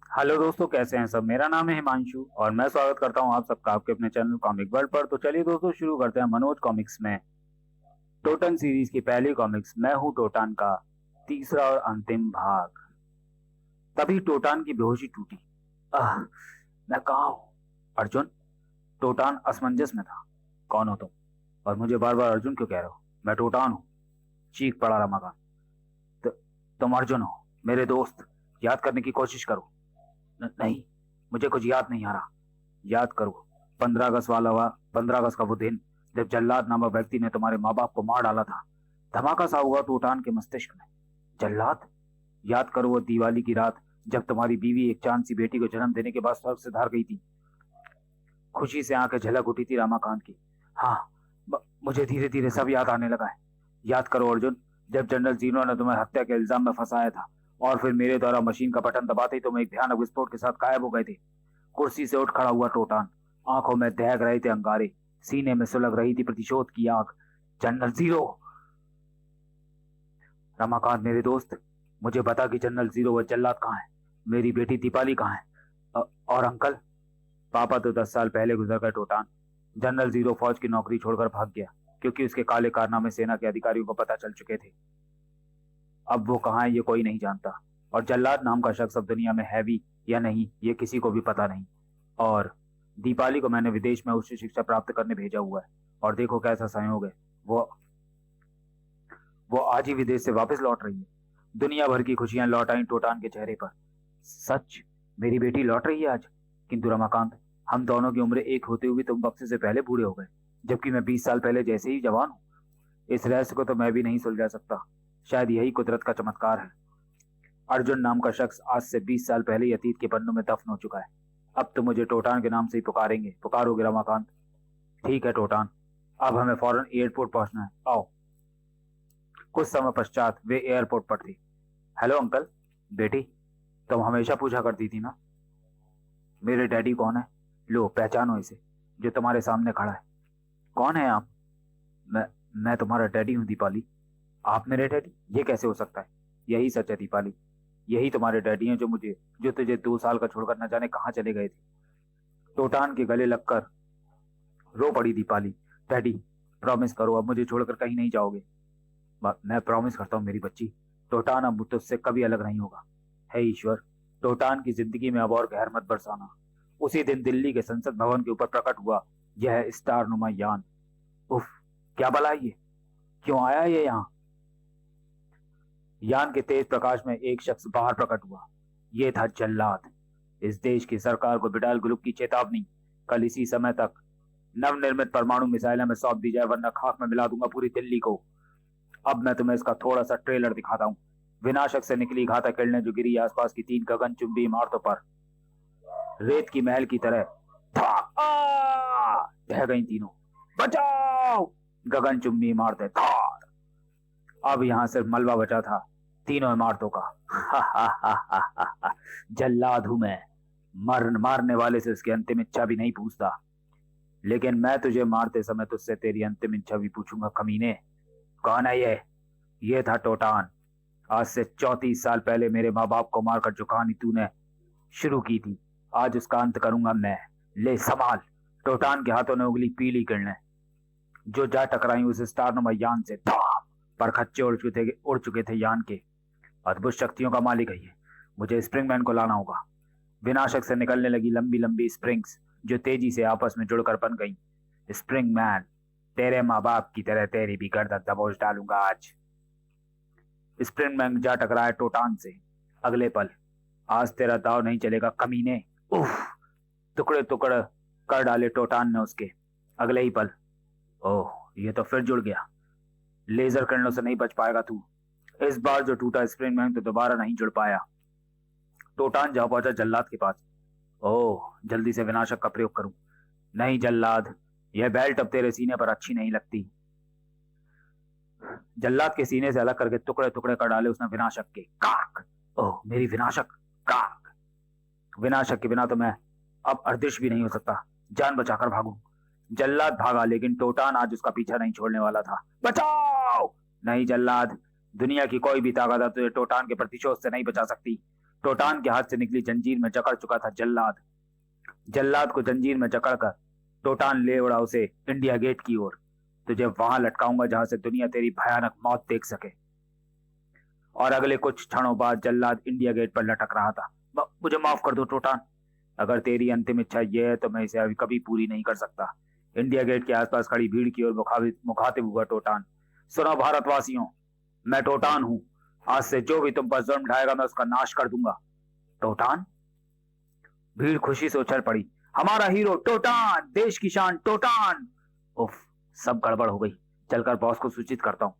Hello दोस्तों, कैसे हैं सब। मेरा नाम है हिमांशु और मैं स्वागत करता हूं आप सबका आपके अपने चैनल कॉमिक वर्ल्ड पर। तो चलिए दोस्तों, शुरू करते हैं मनोज कॉमिक्स में टोटन सीरीज की पहली कॉमिक्स मैं हूं टोटान का तीसरा और अंतिम भाग। तभी टोटान की बेहोशी टूटी। आह, मैं कहाँ हूँ? अर्जुन। टोटान असमंजस में था। कौन हो तुम? और मुझे बार बार अर्जुन क्यों कह रहे हो? मैं टोटान हूँ। चीख पड़ा रमाकांत। "त- तुम अर्जुन हो, मेरे दोस्त। याद करने की कोशिश करो। नहीं, मुझे कुछ याद नहीं आ रहा। याद करो, 15 अगस्त वाला हुआ, 15 अगस्त का वो दिन जब जल्लाद नामक व्यक्ति ने तुम्हारे माँ बाप को मार डाला था। धमाका सा हुआ टूटान के मस्तिष्क में। जल्लाद? याद करो वो दिवाली की रात जब तुम्हारी बीवी एक चांद सी बेटी को जन्म देने के बाद स्वर्ग से धार गई थी। खुशी से आंखें झलक उठी थी रामाकांत की। हाँ, मुझे धीरे धीरे सब याद आने लगा है। याद करो अर्जुन, जब जनरल जीनो ने तुम्हें हत्या के इल्जाम में फंसाया था और फिर मेरे द्वारा मशीन का बटन दबाते ही तुम एक भयानक विस्फोट के साथ गायब हो गए थे। कुर्सी से उठ खड़ा हुआ टोटान। आंखों में दहक रहे थे अंगारे। सीने में सुलग रही थी प्रतिशोध की आग। General zero. रमाकांत मेरे दोस्त, मुझे बता कि जनरल जीरो व जल्लाद कहाँ है? मेरी बेटी दीपाली कहाँ है? और अंकल? पापा तो 10 साल पहले गुजर गए टोटान। जनरल जीरो फौज की नौकरी छोड़कर भाग गया क्योंकि उसके काले कारनामे सेना के अधिकारियों को पता चल चुके थे। अब वो कहाँ है ये कोई नहीं जानता। और जल्लाद नाम का शख्स अब दुनिया में है भी या नहीं ये किसी को भी पता नहीं। और दीपाली को मैंने विदेश में उच्च शिक्षा प्राप्त करने भेजा हुआ है। और देखो कैसा संयोग है, वो वो आज ही विदेश से वापस लौट रही है। दुनिया भर की खुशियां लौट आई टोटान के चेहरे पर। सच? मेरी बेटी लौट रही है आज? किंतु रमाकांत, हम दोनों की उम्र एक होते हुए तुम वक्त से पहले बूढ़े हो गए, जबकि मैं 20 साल पहले जैसे ही जवान हूँ। इस रहस्य को तो मैं भी नहीं सुलझा सकता। शायद यही कुदरत का चमत्कार है। अर्जुन नाम का शख्स आज से 20 साल पहले ही अतीत के पन्नों में दफन हो चुका है। अब तो मुझे टोटान के नाम से ही पुकारेंगे, पुकारोगे रमाकांत? ठीक है टोटान, अब हमें फौरन एयरपोर्ट पहुंचना है, आओ। कुछ समय पश्चात वे एयरपोर्ट पर थे। Hello uncle. बेटी, तुम हमेशा पूछा करती थी ना मेरे डैडी कौन है। लो पहचानो इसे, जो तुम्हारे सामने खड़ा है। कौन है आप? मैं मैं तुम्हारा डैडी हूँ दीपाली। आप मेरे डैडी? ये कैसे हो सकता है? यही सच है दीपाली, यही तुम्हारे डैडी हैं जो तुझे 2 साल का छोड़कर न जाने कहाँ चले गए थे। टोटान के गले लगकर रो पड़ी दीपाली। डैडी, प्रॉमिस करो अब मुझे छोड़कर कहीं नहीं जाओगे। मैं प्रॉमिस करता हूँ मेरी बच्ची, टोटान अब तुझसे कभी अलग नहीं होगा। हे ईश्वर, टोटान की जिंदगी में अब और कहर मत बरसाना। उसी दिन दिल्ली के संसद भवन के ऊपर प्रकट हुआ यह स्टार नुमा यान। उफ, क्या भला है ये? क्यों आया ये यहाँ? यान के तेज प्रकाश में एक शख्स बाहर प्रकट हुआ। ये था जल्लाद। इस देश की सरकार को बिडाल ग्रुप की चेतावनी, कल इसी समय तक नवनिर्मित परमाणु मिसाइलें में सौंप दी जाए वरना खाक में मिला दूंगा पूरी दिल्ली को। अब मैं तुम्हें इसका थोड़ा सा ट्रेलर दिखाता हूँ। विनाशक से निकली घातक किरणें जो गिरी आसपास की 3 गगनचुंबी इमारतों पर रेत की महल की तरह ढह गई तीनों। बचाओ! गगनचुंबी इमारतें धार। अब यहां सिर्फ मलबा बचा था तीनों इमारतों का। जल्लाद हूं मैं। मारने वाले से उसकी अंतिम इच्छा भी नहीं पूछता, लेकिन मैं तुझे मारते समय तुझसे तेरी अंतिम इच्छा भी पूछूंगा कमीने। कौन है ये था टोटान। आज से 34 साल पहले मेरे माँ बाप को मारकर जो कहानी तूने शुरू की थी, आज उसका अंत करूंगा मैं। ले संभाल। टोटान के हाथों ने उगली पीली किरणें जो जा टकराई उस स्टारनुमा यान से। धाम! पर खच्चे उड़ चुके थे यान के। अद्भुत शक्तियों का मालिक है ये। मुझे स्प्रिंगमैन को लाना होगा। विनाशक से निकलने लगी लंबी लंबी स्प्रिंग्स जो तेजी से आपस में जुड़कर बन गईं। स्प्रिंगमैन, तेरे माँ बाप की तरह तेरी भी गर्दन दबोच डालूंगा आज। स्प्रिंगमैन जा टकराया टोटान से। अगले पल, आज तेरा दाव नहीं चलेगा कमीने। उफ! टुकड़े टुकड़े कर डाले टोटान ने उसके। अगले ही पल, ओह, ये तो फिर जुड़ गया। लेजर किरणों से नहीं बच पाएगा तू। इस बार जो टूटा स्प्रिंगमैन तो दोबारा नहीं जुड़ पाया। टोटान जा पहुंचा जल्लाद के पास। ओह, जल्दी से विनाशक का प्रयोग करूं। नहीं जल्लाद, यह बेल्ट अब तेरे सीने पर अच्छी नहीं लगती। जल्लाद के सीने से अलग करके टुकड़े टुकड़े कर डाले उसने विनाशक के। काक! ओह मेरी विनाशक! काक! विनाशक के बिना तो मैं अब अदृश्य भी नहीं हो सकता। जान बचाकर भागूं। जल्लाद भागा, लेकिन टोटान आज उसका पीछा नहीं छोड़ने वाला था। बचाओ! नहीं जल्लाद, दुनिया की कोई भी ताकत अब तुझे टोटान के प्रतिशोध से नहीं बचा सकती। टोटान के हाथ से निकली जंजीर में जकड़ चुका था जल्लाद। जल्लाद को जंजीर में जकड़कर टोटान ले उड़ा उसे इंडिया गेट की ओर। तुझे वहां लटकाऊंगा जहां से दुनिया तेरी भयानक मौत देख सके। और अगले कुछ क्षणों बाद जल्लाद इंडिया गेट पर लटक रहा था। मुझे माफ कर दो टोटान, अगर तेरी अंतिम इच्छा यह है तो मैं इसे अभी कभी पूरी नहीं कर सकता। इंडिया गेट के आसपास खड़ी भीड़ की ओर मुखातिब हुआ टोटान। सुनो भारतवासियों, मैं टोटान हूं। आज से जो भी तुम पर जुल्म ढाएगा मैं उसका नाश कर दूंगा। टोटान? भीड़ खुशी से उछल पड़ी। हमारा हीरो टोटान, देश की शान टोटान। उफ, सब गड़बड़ हो गई। चलकर बॉस को सूचित करता हूं।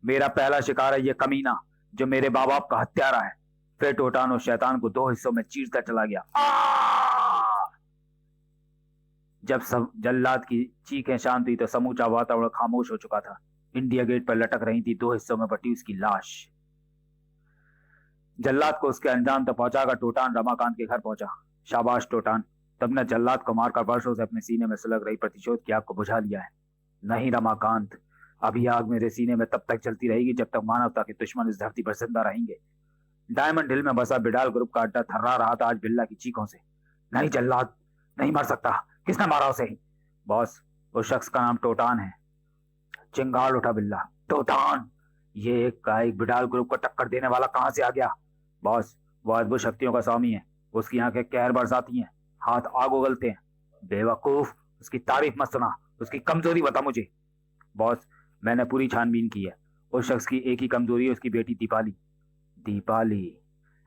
मेरा पहला शिकार है ये कमीना जो मेरे बाप बाप का हत्यारा है। फिर टोटान उस शैतान को दो हिस्सों में चीरता चला गया। जब सब जल्लाद की चीखें शांत हुई तो समूचा वातावरण खामोश हो चुका था। इंडिया गेट पर लटक रही थी दो हिस्सों में बटी उसकी लाश। जल्लाद को उसके अंजाम तक पहुंचाकर टोटान रमाकांत के घर पहुंचा। शाबाश टोटान, तुमने जल्लाद को मारकर वर्षों से अपने सीने में सुलग रही प्रतिशोध की आग को बुझा लिया है। नहीं रमाकांत, अभी आग मेरे सीने में तब तक जलती रहेगी जब तक मानवता के दुश्मन इस धरती पर जिंदा रहेंगे। डायमंड हिल में बसा बिडाल ग्रुप का अड्डा थर्रा रहा था आज बिल्ला की चीखों से। नहीं जल्लाद, नहीं मर सकता। किसने मारा उसे? बॉस, उस शख्स का नाम टोटान है। चिंगार उठा बिल्ला। टोटान? ये एक बिडाल ग्रुप को टक्कर देने वाला कहां से आ गया? बॉस, वो अद्भुत शक्तियों का स्वामी है। उसकी आंखें कहर बरसाती हैं, हाथ आग उगलते हैं। बेवकूफ, उसकी तारीफ मत सुना, उसकी कमजोरी बता मुझे। बॉस, मैंने पूरी छानबीन की है। उस शख्स की एक ही कमजोरी है, उसकी बेटी दीपाली। दीपाली?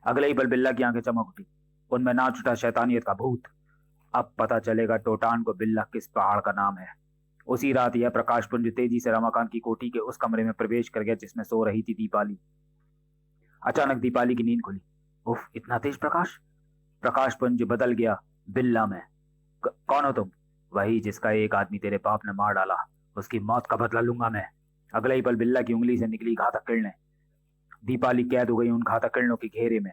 अगले ही पल बिल्ला की आंखें चमक उठी। उनमें नाच उठा शैतानियत का भूत। अब पता चलेगा टोटान को बिल्ला किस पहाड़ का नाम है। उसी रात यह प्रकाश पुंज तेजी से रमाकांत की कोठी के उस कमरे में प्रवेश कर गया जिसमें सो रही थी दीपाली। अचानक दीपाली की नींद खुली। उफ, इतना तेज प्रकाश! प्रकाश पुंज बदल गया बिल्ला में। कौन हो तुम? वही जिसका एक आदमी तेरे बाप ने मार डाला, उसकी मौत का बदला लूंगा मैं। अगले ही पल बिल्ला की उंगली से निकली घातक किरणें। दीपाली कैद हो गई उन घातक किरणों के घेरे में।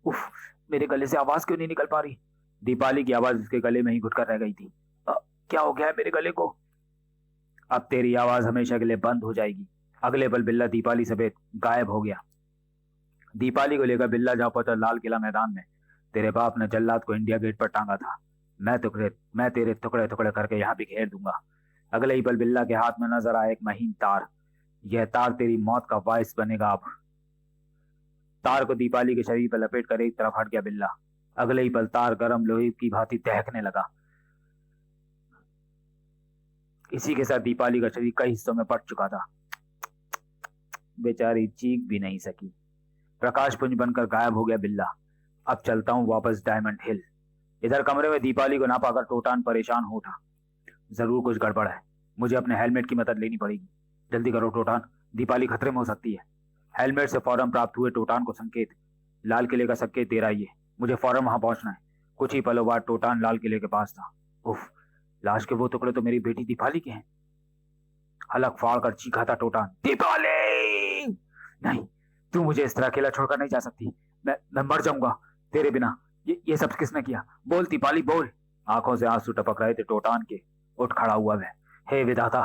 उफ, मेरे गले से आवाज क्यों नहीं निकल पा रही? दीपाली की आवाज उसके गले में ही घुटकर रह गई थी। क्या हो गया है मेरे गले को? अब तेरी आवाज हमेशा के लिए बंद हो जाएगी। अगले पल बिल्ला दीपाली समेत गायब हो गया। दीपाली को लेकर बिल्ला जा पहुंचा लाल किला मैदान में। तेरे बाप ने जल्लाद को इंडिया गेट पर टांगा था। मैं तेरे टुकड़े टुकड़े करके यहाँ बिखेर दूंगा। अगले ही पल बिल्ला के हाथ में नजर आया एक महीन तार। यह तार तेरी मौत का बायस बनेगा। अब तार को दीपाली के शरीर पर लपेट कर एक तरफ हट गया बिल्ला। अगले ही पल तार गर्म लोहे की भांति दहकने लगा। इसी के साथ दीपाली का शरीर कई हिस्सों में बट चुका था। बेचारी चीख भी नहीं सकी। प्रकाश पुंज बनकर गायब हो गया बिल्ला। अब चलता हूं वापस डायमंड हिल। इधर कमरे में दीपाली को ना पाकर टोटान परेशान हो उठा। जरूर कुछ गड़बड़ है, मुझे अपने हेलमेट की मदद लेनी पड़ेगी। जल्दी करो टोटान, दीपाली खतरे में हो सकती है। हेलमेट से फौरन प्राप्त हुए टोटान को संकेत। लाल किले का संकेत दे रहा है, मुझे फौरन वहां पहुंचना है। कुछ ही पलों बाद टोटान लाल किले के पास था। उफ, लाश के वो टुकड़े तो मेरी बेटी दीपाली के हैं। हलक फाड़ कर चीखा था टोटान। दीपाली! नहीं, तू मुझे इस तरह अकेला छोड़कर नहीं जा सकती। मैं मर जाऊंगा तेरे बिना। ये सब किसने किया? बोल दीपाली, बोल। आंखों से आंसू टपक रहे थे टोटान के। उठ खड़ा हुआ वह। हे विधाता,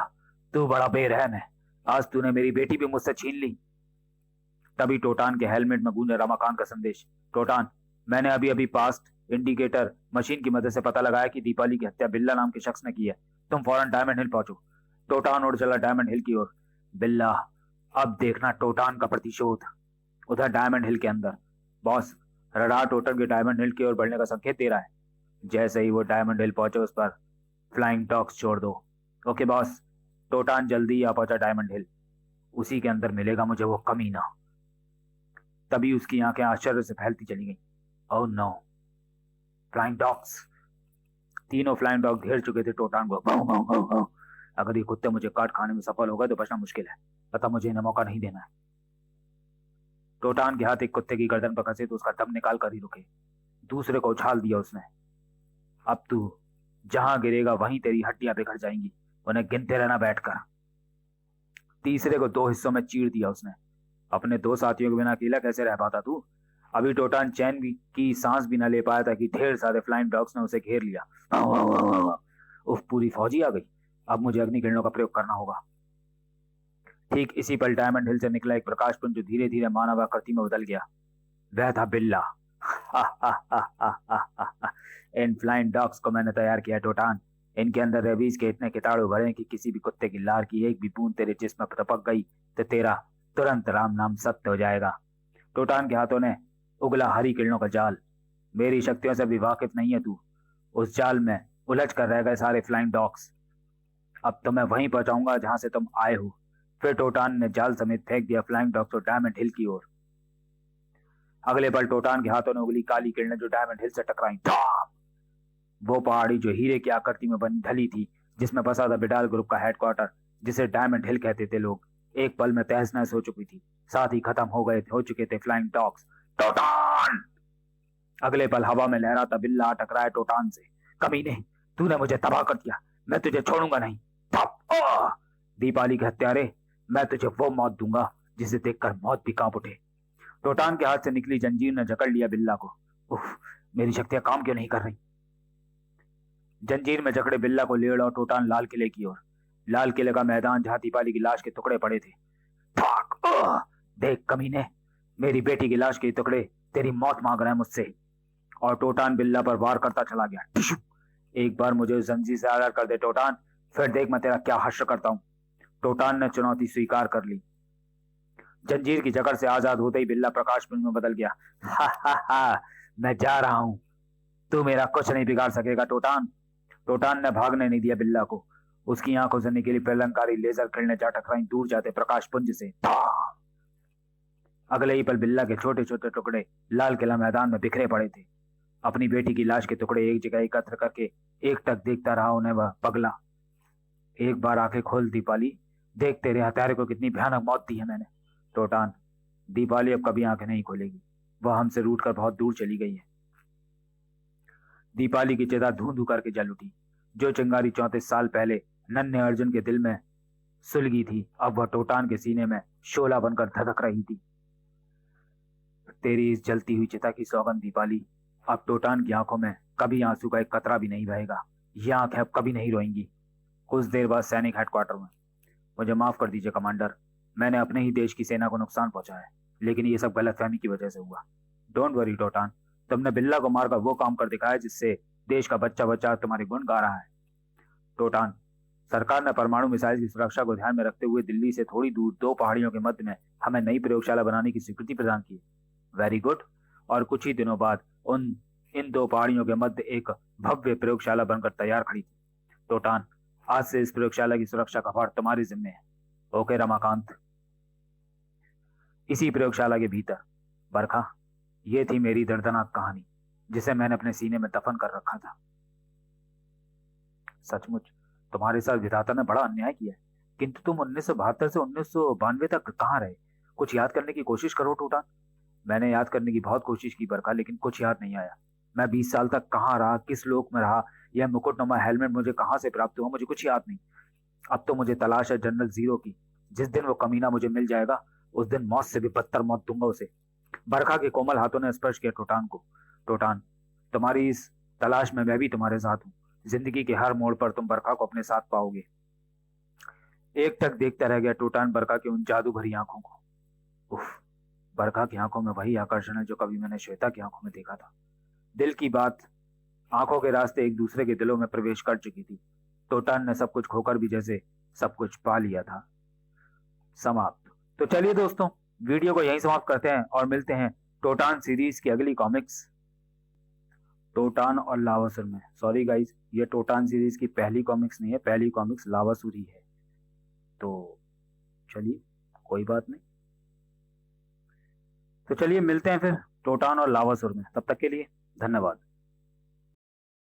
तू बड़ा बेरहम है। आज तूने मेरी बेटी भी मुझसे छीन ली। तभी टोटान के हेलमेट में गूंजा रमाकांत का संदेश। टोटान, मैंने अभी अभी पास्ट इंडिकेटर मशीन की मदद से पता लगाया कि दीपाली की हत्या बिल्ला नाम के शख्स ने की है। तुम फौरन डायमंड हिल पहुंचो। टोटान उड़ चला डायमंड हिल की ओर। बिल्ला, अब देखना टोटान का प्रतिशोध। उधर डायमंड हिल के अंदर बॉस, रडार टोटन के डायमंड हिल की ओर बढ़ने का संकेत दे रहा है। जैसे ही वो डायमंड हिल पहुंचे उस पर फ्लाइंग टॉक्स छोड़ दो। Okay boss. टोटान जल्दी ही आ पहुंचा डायमंड हिल। उसी के अंदर मिलेगा मुझे वो कमीना। तभी उसकी आंखें आश्चर्य से फैलती चली गईं। Oh no, flying dogs! तीनों फ्लाइंग डॉग घेर चुके थे टोटान को। भाव भाव भाव भाव। अगर ये कुत्ते मुझे काट खाने में सफल हो गए तो बचना मुश्किल है, अतः मुझे इन्हें मौका नहीं देना है। टोटान के हाथ एक कुत्ते की गर्दन पर फंसे तो उसका दम निकाल कर ही रुके। दूसरे को उछाल दिया उसने। अब तू जहां गिरेगा वहीं तेरी हड्डियां बिखर जाएंगी, उन्हें गिनते रहना बैठकर। तीसरे को दो हिस्सों में चीर दिया उसने। अपने दो साथियों के बिना अकेला कैसे रह पाता तू? अभी टोटान चैन की सांस भी न ले पाया था कि ढेर सारे फ्लाइंग डॉग्स ने उसे घेर लिया। उफ, पूरी फौजी आ गई। अब मुझे अग्नि किरणों का प्रयोग करना होगा। ठीक इसी पल डायमंड हिल से निकला एक प्रकाश पुंज जो धीरे धीरे मानव आकृति में बदल गया। वह था बिल्ला। इन फ्लाइंग डॉग्स को मैंने तैयार किया टोटान। इनके अंदर रेबीज के इतने कीटाणु भरे हैं कि किसी भी कुत्ते की लार की एक भी बूंद तेरे जिस्म में टपक गई तो तेरा तुरंत राम नाम सत्य हो जाएगा। टोटान के हाथों ने उगला हरी किरणों का जाल। मेरी शक्तियों से भी वाकिफ नहीं है तू। उस जाल में उलझ कर रह गए सारे फ्लाइंग डॉग्स। अब तो मैं वहीं पहुंचाऊंगा जहां से तुम आए हो। फिर टोटान ने जाल समेत फेंक दिया फ्लाइंग डॉग्स को डायमंड हिल की ओर। अगले पल टोटान के हाथों ने उगली काली किरणें जो डायमंड हिल से टकराई। वो पहाड़ी जो हीरे की आकृति में बनी ढली थी, जिसमें बसा था बिडाल ग्रुप का हेडक्वार्टर, जिसे डायमंड हिल कहते थे लोग, एक पल में तहस नहस हो चुकी थी। साथ ही खत्म हो चुके थे फ्लाइंग डॉग्स। टोटान! अगले पल हवा में लहराता बिल्ला टकराया टोटान से। कमीने, तूने मुझे तबाह कर दिया, मैं तुझे छोड़ूंगा नहीं। दीपाली के हत्यारे, मैं तुझे वो मौत दूंगा जिसे देखकर मौत भी कांप उठे। टोटान के हाथ से निकली जंजीर ने जकड़ लिया बिल्ला को। उफ, मेरी शक्तियां काम क्यों नहीं कर रही? जंजीर में जकड़े बिल्ला को ले और टोटान लाल किले की ओर। लाल किले का मैदान जहां दीपाली की लाश के टुकड़े पड़े थे। देख कमीने, मेरी बेटी की लाश के टुकड़े तेरी मौत मांग रहे हैं मुझसे। और टोटान बिल्ला पर वार करता चला गया। एक बार मुझे उस जंजीर से आजाद कर दे टोटान, फिर देख मैं तेरा क्या हश्र करता हूं। टोटान ने चुनौती स्वीकार कर ली। जंजीर की जकड़ से आजाद होते ही बिल्ला प्रकाश पुंज में बदल गया। हा हा हा, मैं जा रहा हूं, तू मेरा कुछ नहीं बिगाड़ सकेगा टोटान। टोटान ने भागने नहीं दिया बिल्ला को। उसकी आंखों से निकली प्रलंकारी लेजर किरणें जा टकराई दूर जाते प्रकाश पुंज से। अगले ही पल बिल्ला के छोटे छोटे टुकड़े लाल किला मैदान में बिखरे पड़े थे। अपनी बेटी की लाश के टुकड़े एक जगह एकत्र करके एकटक देखता रहा उन्हें वह पगला। एक बार आंखें खोल दीपाली, देख तेरे हत्यारे को कितनी भयानक मौत दी है मैंने। टोटान, दीपाली अब कभी आंखें नहीं खोलेगी, वह हमसे रूठकर बहुत दूर चली गई है। दीपाली की चिता धू धू करके जल उठी। जो चिंगारी 34 साल पहले नन्हे अर्जुन के दिल में सुलगी थी, अब वह टोटान के सीने में शोला बनकर धधक रही थी। तेरी इस जलती हुई चिता की सौगंध दीपाली, अब टोटान की आंखों में कभी आंसू का एक कतरा भी नहीं बहेगा। ये आंखें अब कभी नहीं रोएंगी। कुछ देर बाद सैनिक हेडक्वार्टर में। मुझे माफ कर दीजिए कमांडर, मैंने अपने ही देश की सेना को नुकसान पहुंचाया है, लेकिन ये सब गलतफहमी की वजह से हुआ। डोंट वरी टोटान, तुमने बिल्ला को मारकर वो काम कर दिखाया जिससे देश का बच्चा बच्चा तुम्हारे गुण गा रहा है। टोटान, सरकार ने परमाणु मिसाइल की सुरक्षा को ध्यान में रखते हुए दिल्ली से थोड़ी दूर 2 पहाड़ियों के मध्य में हमें नई प्रयोगशाला बनाने की स्वीकृति प्रदान की। Very good. और कुछ ही दिनों बाद इन 2 पहाड़ियों के मध्य एक भव्य प्रयोगशाला बनकर तैयार खड़ी थी। टोटान, आज से इस प्रयोगशाला की सुरक्षा का भार तुम्हारे जिम्मे है। ओके रमाकांत। इसी प्रयोगशाला के भीतर बरखा, ये थी मेरी दर्दनाक कहानी जिसे मैंने अपने सीने में दफन कर रखा था। सचमुच तुम्हारे साथ विधाता ने बड़ा अन्याय किया है, किंतु तुम 1972 से 1992 तक कहाँ रहे? कुछ याद करने की कोशिश करो टोटान। मैंने याद करने की बहुत कोशिश की बरखा, लेकिन कुछ याद नहीं आया। मैं 20 साल तक कहाँ रहा, किस लोक में रहा, यह मुकुटनुमा हेलमेट मुझे कहाँ से प्राप्त हुआ, मुझे कुछ याद नहीं। अब तो मुझे तलाश है जनरल जीरो की। जिस दिन वो कमीना मुझे मिल जाएगा, उस दिन मौत से भी बदतर मौत दूंगा उसे। बरखा के कोमल हाथों ने स्पर्श किया टोटान को। टोटान, तुम्हारी इस तलाश में मैं भी तुम्हारे साथ हूँ। जिंदगी के हर मोड़ पर तुम बरखा को अपने साथ पाओगे। एक टक देखता रह गया टोटान बरखा की उन जादू भरी आंखों को। उफ, बरखा की आंखों में वही आकर्षण है जो कभी मैंने श्वेता की आंखों में देखा था। दिल की बात, आंखों के रास्ते एक दूसरे के दिलों में प्रवेश कर चुकी थी। टोटान ने सब कुछ खोकर भी जैसे सब कुछ पा लिया था। समाप्त। तो चलिए दोस्तों, वीडियो को यहीं समाप्त करते हैं और मिलते हैं टोटान सीरीज की अगली कॉमिक्स टोटान और लावासुर में। सॉरी गाइज, ये टोटान सीरीज की पहली कॉमिक्स नहीं है, पहली कॉमिक्स लावासुर ही है। तो चलिए, कोई बात नहीं। तो चलिए मिलते हैं फिर टोटान और लावासुर में। तब तक के लिए धन्यवाद।